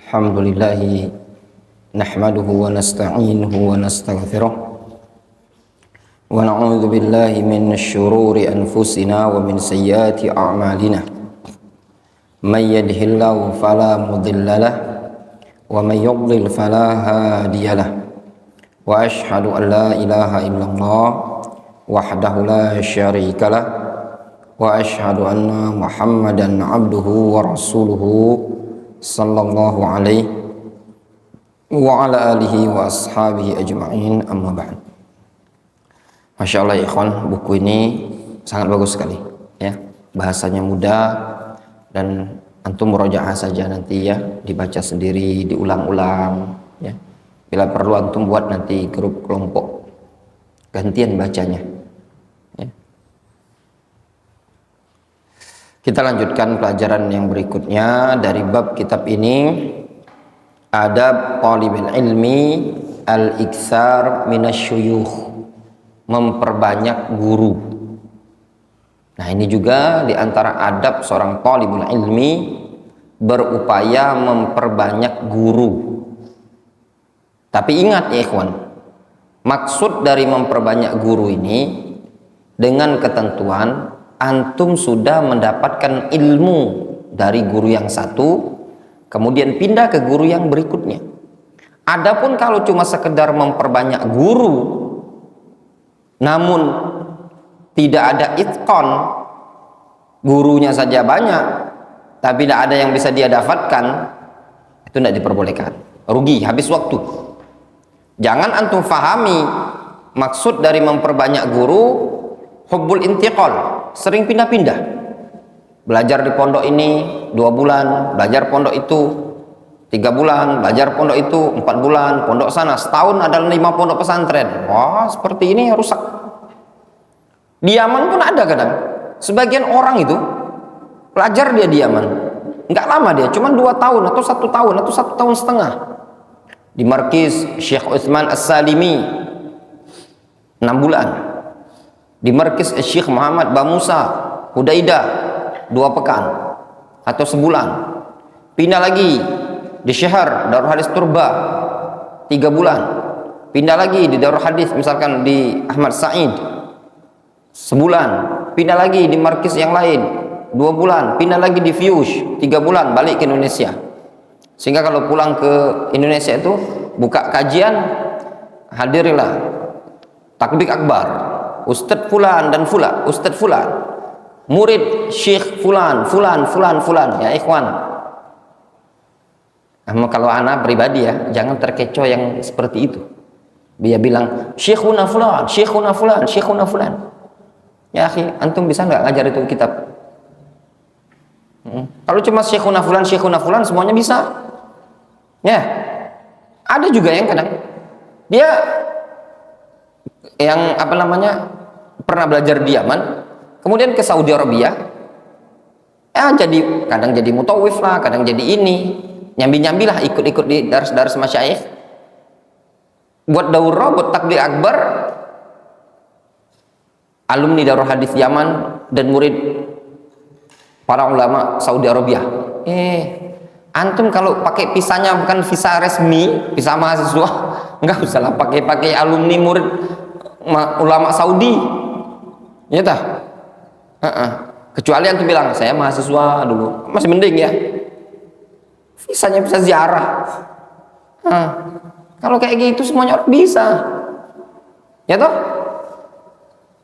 Alhamdulillah nahmaduhu wa nasta'inuhu wa nastaghfiruh wa na'udzu billahi min syururi anfusina wa min sayyiati a'malina may yahdihillahu fala mudhillalah wa may yudlil fala hadiyalah wa asyhadu an la ilaha illallah wahdahu la syarikalah wa asyhadu anna Muhammadan abduhu wa rasuluhu sallallahu alaihi wa ala alihi wa ashabihi ajma'in, amma ba'd. Masya Allah ikhwan, buku ini sangat bagus sekali ya, bahasanya mudah dan antum murojaah saja nanti ya, dibaca sendiri, diulang-ulang ya. Bila perlu antum buat nanti grup kelompok gantian bacanya ya. Kita lanjutkan pelajaran yang berikutnya dari bab kitab ini, adab talibul ilmi al-iksar minasyuyukh, memperbanyak guru. Nah, ini juga diantara adab seorang talibul ilmi, berupaya memperbanyak guru. Tapi ingat ya ikhwan, maksud dari memperbanyak guru ini dengan ketentuan antum sudah mendapatkan ilmu dari guru yang satu, kemudian pindah ke guru yang berikutnya. Adapun kalau cuma sekedar memperbanyak guru namun tidak ada itqan, gurunya saja banyak tapi tidak ada yang bisa dia dapatkan, itu tidak diperbolehkan, rugi, habis waktu. Jangan antum fahami maksud dari memperbanyak guru hubbul intiqal, sering pindah-pindah, belajar di pondok ini 2 bulan, belajar pondok itu 3 bulan, belajar pondok itu 4 bulan, pondok sana setahun ada 5 pondok pesantren. Wah, seperti ini rusak. Di Yaman pun ada kadang sebagian orang itu pelajar dia di Yaman, nggak lama dia, cuma 2 tahun atau 1 tahun atau 1 tahun setengah di markis Syekh Utsman As-Salimi 6 bulan, di markis Syekh Muhammad Bamusa Hudaidah 2 pekan atau sebulan, pindah lagi di Syahr Darul Hadis Turba 3 bulan, pindah lagi di Darul Hadis misalkan di Ahmad Said sebulan, pindah lagi di markis yang lain 2 bulan, pindah lagi di Fiush 3 bulan, balik ke Indonesia. Sehingga kalau pulang ke Indonesia itu buka kajian, hadirilah takbir akbar, Ustadz Fulan dan Fulan, Ustadz Fulan, murid Syekh Fulan, Fulan, Fulan, Fulan. Ya ikhwan, kalau anak pribadi ya, jangan terkecoh yang seperti itu. Dia bilang Syekhuna Fulan, Syekhuna Fulan, Syekhuna Fulan. Ya akhi, antum bisa nggak ngajar itu kitab? Kalau cuma Syekhuna Fulan semuanya bisa. Ya, ada juga yang kadang dia yang pernah belajar di Yaman, kemudian ke Saudi Arabia, jadi kadang jadi mutawif lah, kadang jadi ini, nyambi lah, ikut-ikut di daras-daras masyayikh, buat daurah, buat takbir akbar, alumni Darul Hadis Yaman dan murid para ulama Saudi Arabia. Antum kalau pakai visanya bukan visa resmi, visa mahasiswa, nggak usah lah pakai alumni murid ulama Saudi, ya tah. Kecuali antum bilang saya mahasiswa dulu, masih mending ya, visanya bisa ziarah. Kalau kayak gitu semuanya orang bisa, ya toh.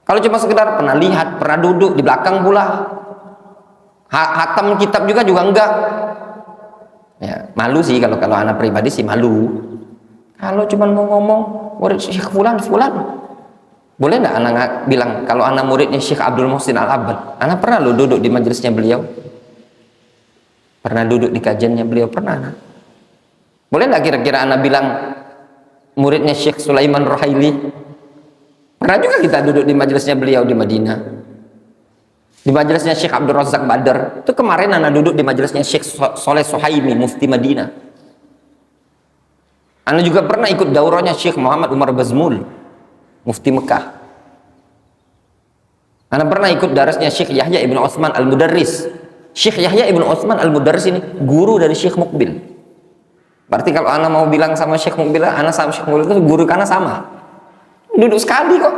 Kalau cuma sekedar pernah lihat, pernah duduk di belakang pula, hatam kitab juga enggak. Ya, malu sih kalau anak pribadi sih malu. Kalau cuma mau ngomong murid Syekh Fulan, boleh enggak anak bilang kalau anak muridnya Syekh Abdul Muhsin Al-Abbad? Anak pernah lo duduk di majelisnya beliau, pernah duduk di kajiannya beliau, pernah anak. Boleh enggak kira-kira anak bilang muridnya Syekh Sulaiman Rohaili? Pernah juga kita duduk di majelisnya beliau di Madinah, di majelisnya Syekh Abdul Razak Badar. Itu kemarin anak duduk di majelisnya Syekh Soleh Sohaimi Mufti Madinah. Anak juga pernah ikut daurahnya Syekh Muhammad Umar Bazmul Mufti Mekah. Anak pernah ikut darasnya Syekh Yahya Ibn Utsman Al-Mudarris. Syekh Yahya Ibn Utsman Al-Mudarris ini guru dari Syekh Mukbil. Berarti kalau ana mau bilang sama Syekh Mukbil, ana sama Syekh Mukbil itu guru kana sama. Duduk sekali kok.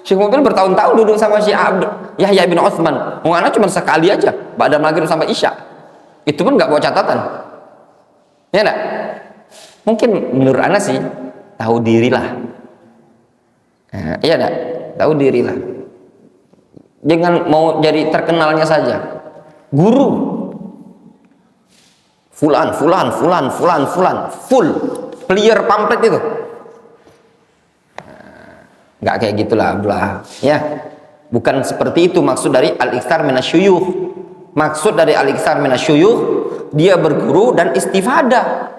Syekh Mukbil bertahun-tahun duduk sama Syekh Yahya bin Utsman. Ana cuma sekali aja, ba'da maghrib sampai isya. Itu pun nggak bawa catatan. Ya enggak? Mungkin menurut ana sih tahu dirilah. Nah, iya enggak? Tahu dirilah. Jangan mau jadi terkenalnya saja. Guru fulan full clear pamflet itu. Nggak kayak gitulah belah ya, bukan seperti itu maksud dari al-iktsar minasyuyukh. Maksud dari al-iktsar minasyuyukh, dia berguru dan istifadah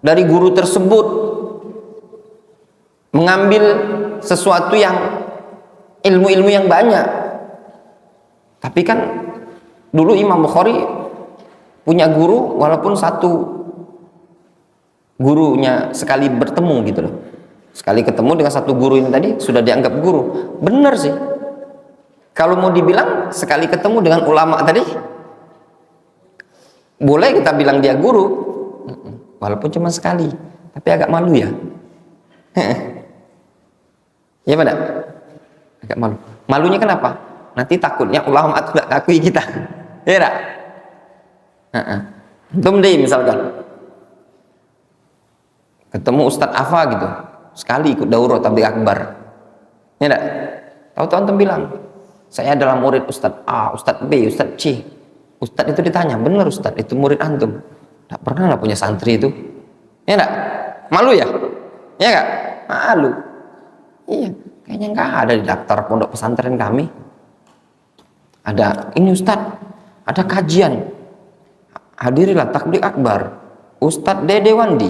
dari guru tersebut, mengambil sesuatu yang ilmu-ilmu yang banyak. Tapi kan dulu Imam Bukhari punya guru, walaupun satu gurunya sekali bertemu gitu loh, sekali ketemu dengan satu guru ini tadi sudah dianggap guru. Benar sih, kalau mau dibilang sekali ketemu dengan ulama tadi boleh kita bilang dia guru, walaupun cuma sekali, tapi agak malu ya. Ya pada agak malu. Malunya kenapa? Nanti takutnya ulama itu nggak akui kita, ya tak? Antum deh misalkan ketemu Ustadz Afa gitu, sekali ikut daurah tabligh akbar, ya enggak? Tahu-tahu antum bilang, saya adalah murid Ustadz A, Ustadz B, Ustadz C. Ustadz itu ditanya, benar Ustadz itu murid antum? Tak pernah lah punya santri itu, ya enggak? Malu ya? Ya enggak? Malu. Iya, kayaknya enggak ada di daftar pondok pesantren kami. Ada ini Ustadz, ada kajian. Hadirilah tabligh akbar Ustadz Dede Wandi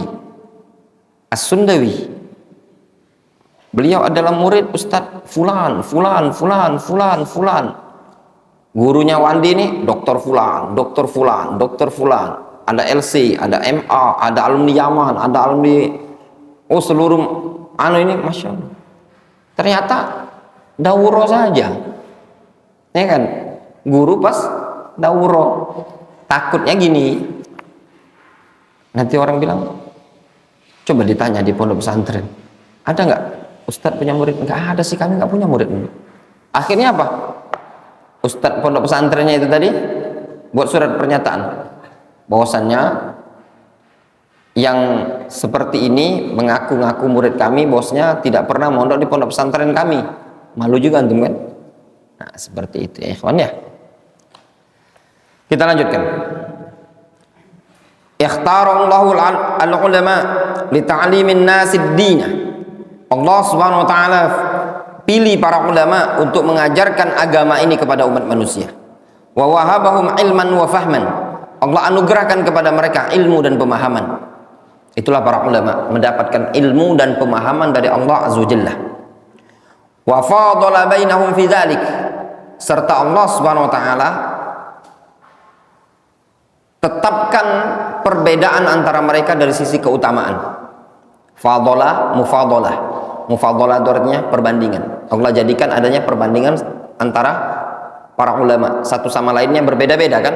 As-Sundawi. Beliau adalah murid Ustadz fulan. Gurunya Wandi ini Doktor Fulan. Ada LC, ada MA, ada alumni Yaman, ada alumni seluruh ini, masya Allah. Ternyata daurah saja, ya kan? Guru pas daurah. Takutnya gini, nanti orang bilang, coba ditanya di pondok pesantren, ada nggak Ustadz punya murid? Nggak ada sih, kami nggak punya murid. Akhirnya apa? Ustadz pondok pesantrennya itu tadi buat surat pernyataan bahwasannya yang seperti ini mengaku-ngaku murid kami, bosnya tidak pernah mondok di pondok pesantren kami. Malu juga antum kan? Nah seperti itu ya ikhwan ya. Kita lanjutkan. Ikhtarallahu al-ulama li ta'limin nasid din. Allah Subhanahu wa taala pilih para ulama untuk mengajarkan agama ini kepada umat manusia. Wa wahabahum ilman wa fahman. Allah anugerahkan kepada mereka ilmu dan pemahaman. Itulah para ulama, mendapatkan ilmu dan pemahaman dari Allah Azza wa Jalla. Wa fadala bainahum fi dzalik. Serta Allah Subhanahu wa taala tetapkan perbedaan antara mereka dari sisi keutamaan. Fadalah, mufadalah. Mufadalah itu artinya perbandingan. Allah jadikan adanya perbandingan antara para ulama, satu sama lainnya berbeda-beda kan?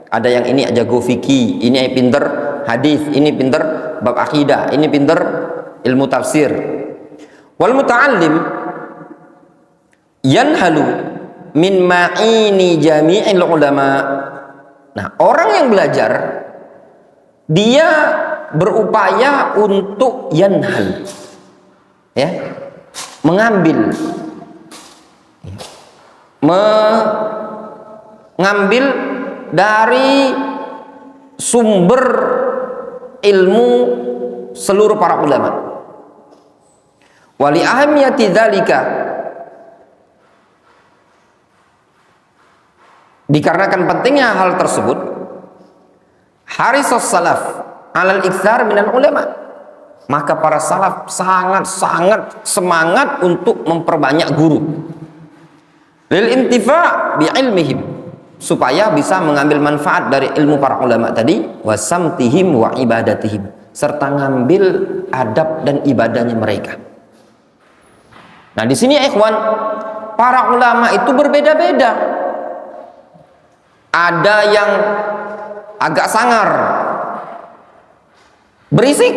Ada yang ini jago fikih, ini pinter hadis, ini pinter bab akidah, ini pinter ilmu tafsir. Wal muta'allim yanhalu min ma'ini jami'il ulama. Nah, orang yang belajar dia berupaya untuk yanhal, ya, mengambil dari sumber ilmu seluruh para ulama. Wali ahamiyati dzalika, dikarenakan pentingnya hal tersebut, harisus salaf alal iktsar minal ulama, maka para salaf sangat semangat untuk memperbanyak guru, lil intifa' bi ilmihim, supaya bisa mengambil manfaat dari ilmu para ulama tadi, wasamtihim wa ibadatihim, serta ngambil adab dan ibadahnya mereka. Nah di sini ikhwan, para ulama itu berbeda-beda. Ada yang agak sangar, berisik,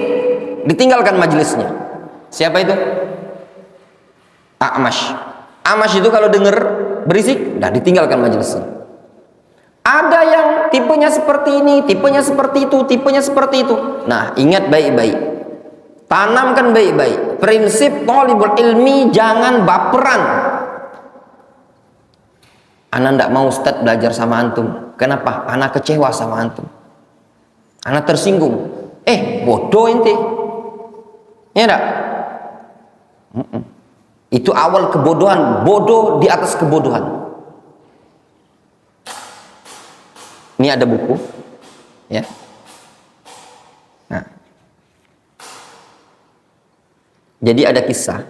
ditinggalkan majelisnya. Siapa itu? A'mash. A'mash itu kalau dengar berisik, dah ditinggalkan majelisnya. Ada yang tipenya seperti ini, tipenya seperti itu, tipenya seperti itu. Nah, ingat baik-baik, tanamkan baik-baik prinsip thalibul ilmi, jangan baperan. Ana ndak mau Ustadz belajar sama antum. Kenapa? Ana kecewa sama antum, ana tersinggung. Bodoh ente, ya enggak? Itu awal kebodohan, bodoh di atas kebodohan. Ini ada buku, ya. Nah, jadi ada kisah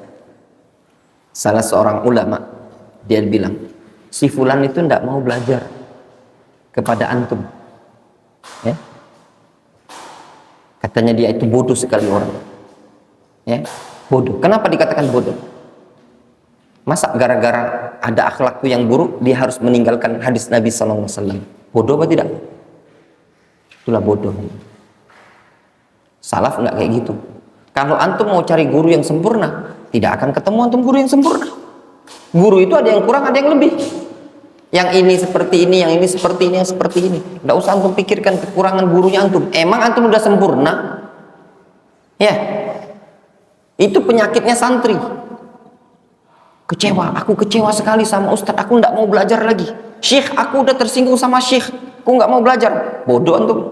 salah seorang ulama, dia bilang, si fulan itu tidak mau belajar kepada antum, ya. Katanya dia itu bodoh sekali orang, ya, bodoh. Kenapa dikatakan bodoh? Masa gara-gara ada akhlakku yang buruk dia harus meninggalkan hadis Nabi SAW? Bodoh apa tidak? Itulah bodoh. Salaf enggak kayak gitu. Kalau antum mau cari guru yang sempurna, tidak akan ketemu antum guru yang sempurna. Guru itu ada yang kurang, ada yang lebih. Yang ini seperti ini, yang ini seperti ini, yang seperti ini. Tidak usah antum pikirkan kekurangan gurunya antum. Emang antum udah sempurna? Ya. Itu penyakitnya santri. Kecewa, aku kecewa sekali sama ustadz, aku tidak mau belajar lagi. Syekh, aku udah tersinggung sama syekh, aku nggak mau belajar. Bodoh antum.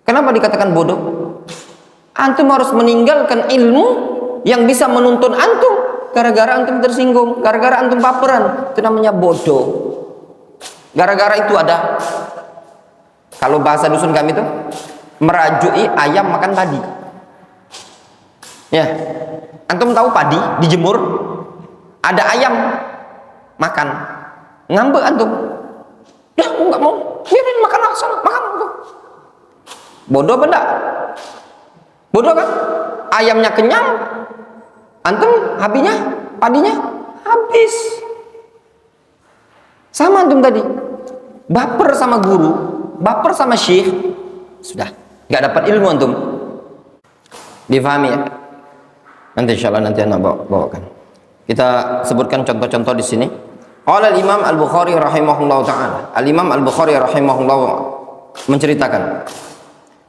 Kenapa dikatakan bodoh? Antum harus meninggalkan ilmu yang bisa menuntun antum gara-gara antum tersinggung, gara-gara antum baperan. Itu namanya bodoh. Gara-gara itu ada, kalau bahasa dusun kami itu, merajui ayam makan padi. Ya, antum tahu padi dijemur, ada ayam makan, ngambek antum. Ya, aku nggak mau, biarin makan langsung, makan antum. Bodoh apa enggak? Bodoh kan? Ayamnya kenyang, antum habisnya, padinya habis. Sama antum tadi, baper sama guru, baper sama syekh, sudah nggak dapat ilmu antum. Difahami ya? Nanti insyaallah nanti anak bawakan. Kita sebutkan contoh-contoh di sini. Qala al-Imam Al-Bukhari rahimahullah taala. Al-Imam Al-Bukhari rahimahullah menceritakan,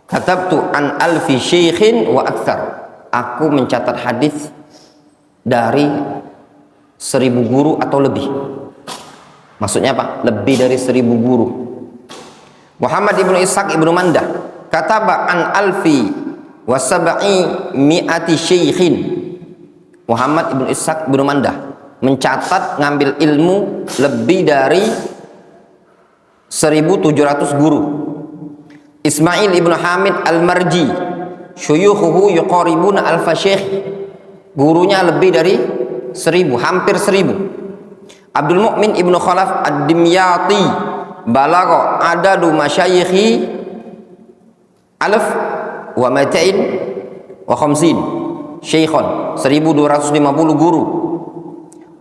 katabtu an alfi syekhin wa aktsar. Aku mencatat hadis dari 1000 guru atau lebih. Maksudnya apa? Lebih dari 1000 guru. Muhammad ibnu Ishaq ibnu Mandah kataba an alfi wa sab'i mi'ati syekhin. Muhammad ibnu Ishaq ibnu Mandah mencatat ngambil ilmu lebih dari 1700 guru. Ismail ibnu Hamid al-Marji syuyukhuhu yuqaribuna alfa syekh, gurunya lebih dari 1000, hampir 1000. Abdul Mukmin ibnu Khalaf ad-Dimyati balagha adadu masyayikhi alaf wa matain wa khamsin syekhon, 1250 guru.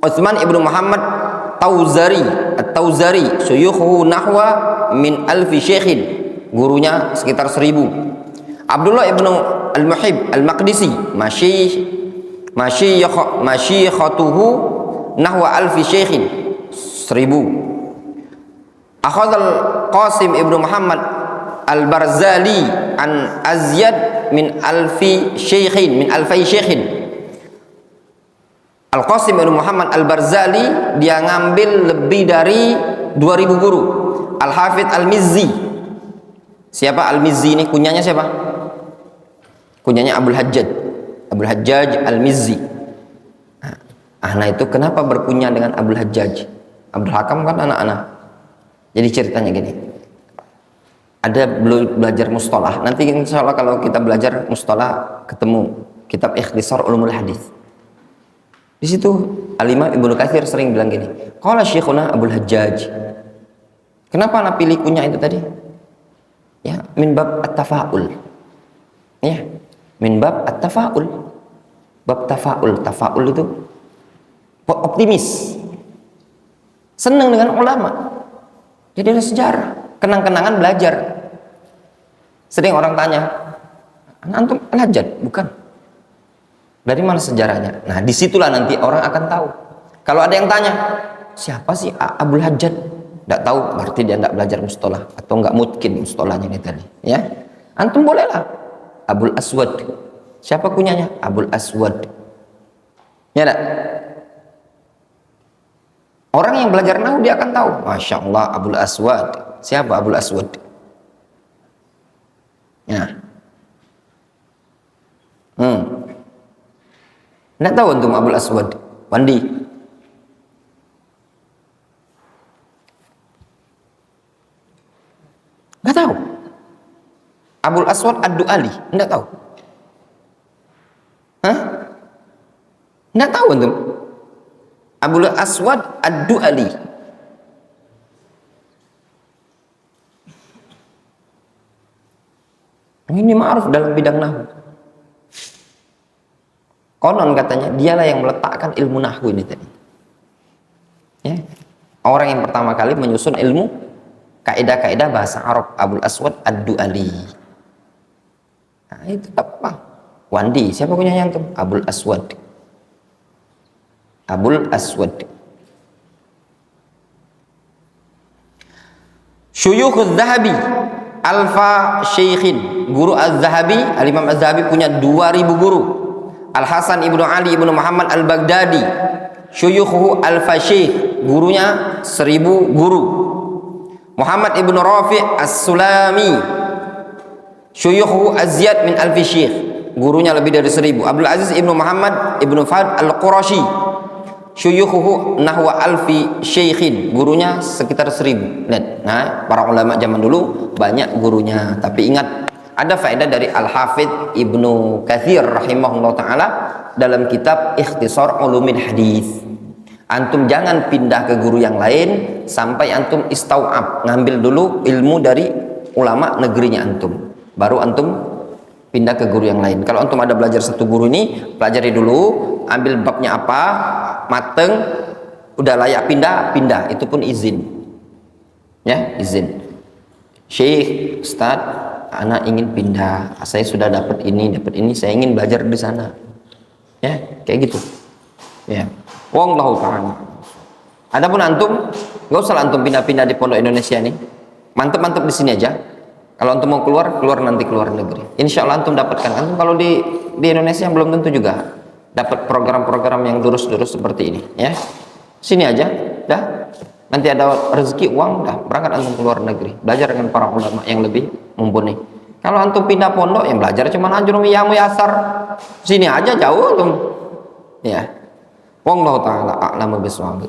Utsman ibnu Muhammad Tauzari at-Tauzari syuyukhuhu nahwa min alfi syekhin, gurunya sekitar 1000. Abdullah ibnu al-Muhib al-Maqdisi masyikhatuhu nahwa alfi syekhin, 1000. Akhadal Qasim ibnu Muhammad al-Barzali an azyad min alfi syekhin, min alfai syekhin. Al-Qasim ibnu Muhammad al-Barzali dia ngambil lebih dari 2000 guru. Al-Hafidh al-Mizzi. Siapa al-Mizzi ini? Kunyanya siapa? Kunyanya Abdul Hajjaj. Abdul Hajjaj al-Mizzi. Nah itu kenapa berkunya dengan Abdul Hajjaj? Abdul Hakam kan anak-anak. Jadi ceritanya gini. Ada belajar mustalah. Nanti insya Allah kalau kita belajar mustalah ketemu kitab Ikhtisar Ulumul Hadis. Di situ Al-Imam Ibnu Katsir sering bilang gini, qala syekhuna Abdul Hajjaj. Kenapa anak pilih kunyah itu tadi? Ya, min bab at-tafaul. Ya, min bab at-tafaul. Bab tafaul, tafaul itu optimis. Senang dengan ulama. Jadi ada sejarah, kenang-kenangan belajar. Sering orang tanya, Antum Al-Hajjaj, bukan. Dari mana sejarahnya? Nah, disitulah nanti orang akan tahu. Kalau ada yang tanya, siapa sih Abul Hajjaj? Tidak tahu, berarti dia tidak belajar mustalah atau nggak mungkin mustalahnya ini tadi. Ya, antum bolehlah Abul Aswad. Siapa kunyanya? Abul Aswad. Ya tak? Orang yang belajar nahwu dia akan tahu. Masya Allah, Abul Aswad. Siapa Abul Aswad? Ya. Nggak tahu antum Abul Aswad. Wandi. Nggak tahu. Abul Aswad Ad-Du'ali. Nggak tahu. Hah? Nggak tahu antum. Abul Aswad Ad-Du'ali. Ini ma'ruf dalam bidang nahwu. Konon katanya dialah yang meletakkan ilmu nahwu ini tadi. Ya. Orang yang pertama kali menyusun ilmu kaidah-kaidah bahasa Arab, Abul Aswad Ad-Du'ali. Nah, itu apa? Wandi, siapa punya yang tuh? Abul Aswad. Abul Aswad. Syuyukh Az-Zahabi Alfa Syekhin. Guru Az-Zahabi, Al-Imam Az-Zahabi punya 2000 guru. Al-Hasan Ibnu Ali Ibnu Muhammad Al-Baghdadi. Syuyukhu Alfa Syekh, gurunya 1000 guru. Muhammad Ibnu Rafi' As-Sulami. Syuyukhu Az-Ziyad min Alfi Syekh, gurunya lebih dari 1000. Abdul Aziz Ibnu Muhammad Ibnu Fahd Al-Qurashi. Syuyukhu Nahwa Alfi Syekhin, gurunya sekitar 1000. Nah, para ulama zaman dulu banyak gurunya. Tapi ingat, ada faedah dari Al-Hafidh Ibnu Katsir rahimahullah ta'ala dalam kitab Ikhtisar Ulumil Hadis. Antum jangan pindah ke guru yang lain sampai antum istau'ab, ngambil dulu ilmu dari ulama negerinya antum, baru antum pindah ke guru yang lain. Kalau antum ada belajar satu guru ini, pelajari dulu, ambil babnya apa, mateng, udah layak pindah, itu pun izin. Ya, izin. Syekh, Ustaz, anak ingin pindah, saya sudah dapat ini, saya ingin belajar di sana. Ya, kayak gitu. Ya. Wallahu ta'ala. Adapun antum, nggak usah antum pindah-pindah di pondok Indonesia nih. Mantep-mantep di sini aja. Kalau antum mau keluar nanti keluar negeri. Insya Allah antum dapatkan. Antum kalau di Indonesia belum tentu juga dapat program-program yang lurus-lurus seperti ini. Ya, sini aja, dah. Nanti ada rezeki uang, dah berangkat antum keluar negeri. Belajar dengan para ulama yang lebih mumpuni. Kalau antum pindah pondok, yang belajar cuma anjur miyasar. Sini aja jauh antum. Ya. Wallahu ta'ala a'lamu bishawab.